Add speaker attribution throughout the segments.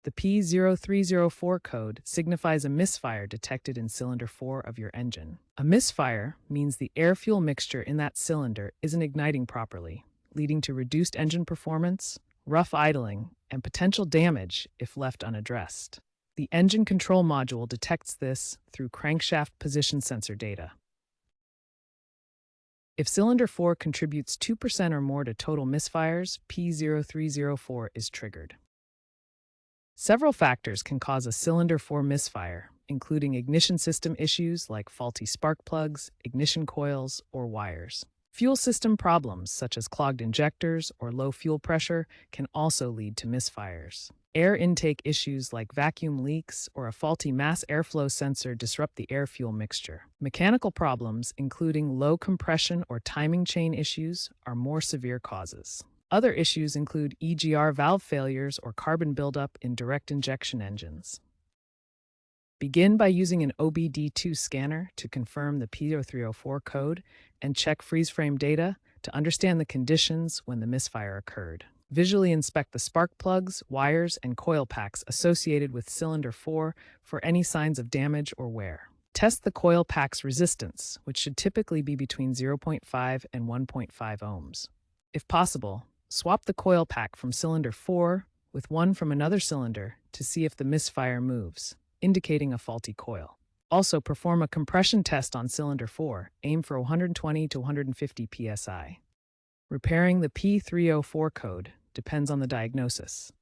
Speaker 1: The P0304 code signifies a misfire detected in cylinder 4 of your engine. A misfire means the air-fuel mixture in that cylinder isn't igniting properly, leading to reduced engine performance, rough idling, and potential damage if left unaddressed. The engine control module detects this through crankshaft position sensor data. If cylinder 4 contributes 2% or more to total misfires, P0304 is triggered. Several factors can cause a cylinder 4 misfire, including ignition system issues like faulty spark plugs, ignition coils, or wires. Fuel system problems such as clogged injectors or low fuel pressure can also lead to misfires. Air intake issues like vacuum leaks or a faulty mass airflow sensor disrupt the air-fuel mixture. Mechanical problems, including low compression or timing chain issues, are more severe causes. Other issues include EGR valve failures or carbon buildup in direct injection engines. Begin by using an OBD2 scanner to confirm the P0304 code and check freeze frame data to understand the conditions when the misfire occurred. Visually inspect the spark plugs, wires, and coil packs associated with cylinder 4 for any signs of damage or wear. Test the coil pack's resistance, which should typically be between 0.5 and 1.5 ohms. If possible, swap the coil pack from cylinder 4 with one from another cylinder to see if the misfire moves, indicating a faulty coil. Also, perform a compression test on cylinder 4, aim for 120 to 150 psi. Repairing the P0304 code depends on the diagnosis.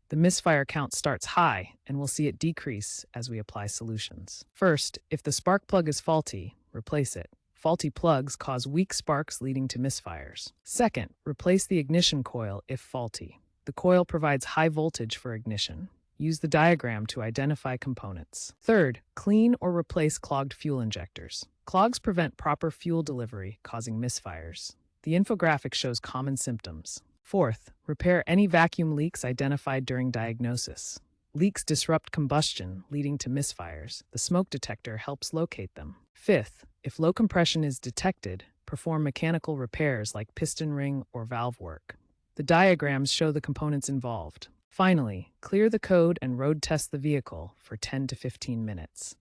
Speaker 1: The misfire count starts high, and we'll see it decrease as we apply solutions. First, if the spark plug is faulty, replace it. Faulty plugs cause weak sparks leading to misfires. Second, replace the ignition coil if faulty. The coil provides high voltage for ignition. Use the diagram to identify components. Third, clean or replace clogged fuel injectors. Clogs prevent proper fuel delivery, causing misfires. The infographic shows common symptoms. Fourth, repair any vacuum leaks identified during diagnosis. Leaks disrupt combustion, leading to misfires. The smoke detector helps locate them. Fifth, if low compression is detected, perform mechanical repairs like piston ring or valve work. The diagrams show the components involved. Finally, clear the code and road test the vehicle for 10 to 15 minutes.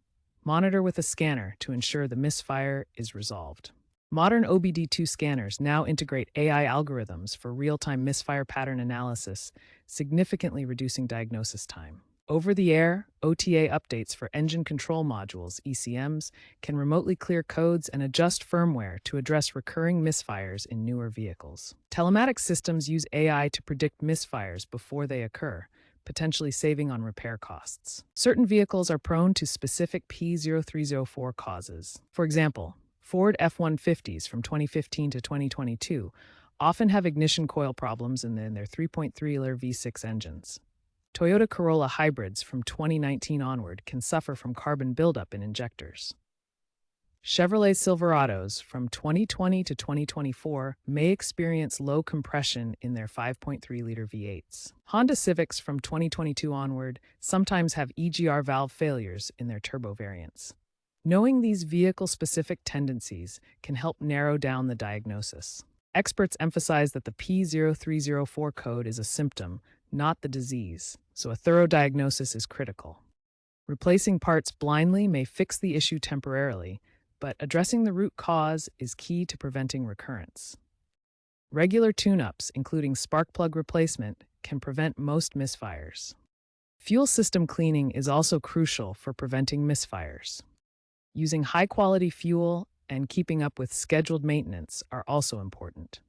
Speaker 1: Monitor with a scanner to ensure the misfire is resolved. Modern OBD2 scanners now integrate AI algorithms for real-time misfire pattern analysis, significantly reducing diagnosis time. Over-the-air, OTA updates for engine control modules, ECMs, can remotely clear codes and adjust firmware to address recurring misfires in newer vehicles. Telematics systems use AI to predict misfires before they occur, potentially saving on repair costs. Certain vehicles are prone to specific P0304 causes. For example, Ford F-150s from 2015 to 2022 often have ignition coil problems in their 3.3-liter V6 engines. Toyota Corolla hybrids from 2019 onward can suffer from carbon buildup in injectors. Chevrolet Silverados from 2020 to 2024 may experience low compression in their 5.3-liter V8s. Honda Civics from 2022 onward sometimes have EGR valve failures in their turbo variants. Knowing these vehicle-specific tendencies can help narrow down the diagnosis. Experts emphasize that the P0304 code is a symptom, not the disease, so a thorough diagnosis is critical. Replacing parts blindly may fix the issue temporarily, but addressing the root cause is key to preventing recurrence. Regular tune-ups, including spark plug replacement, can prevent most misfires. Fuel system cleaning is also crucial for preventing misfires. Using high-quality fuel and keeping up with scheduled maintenance are also important.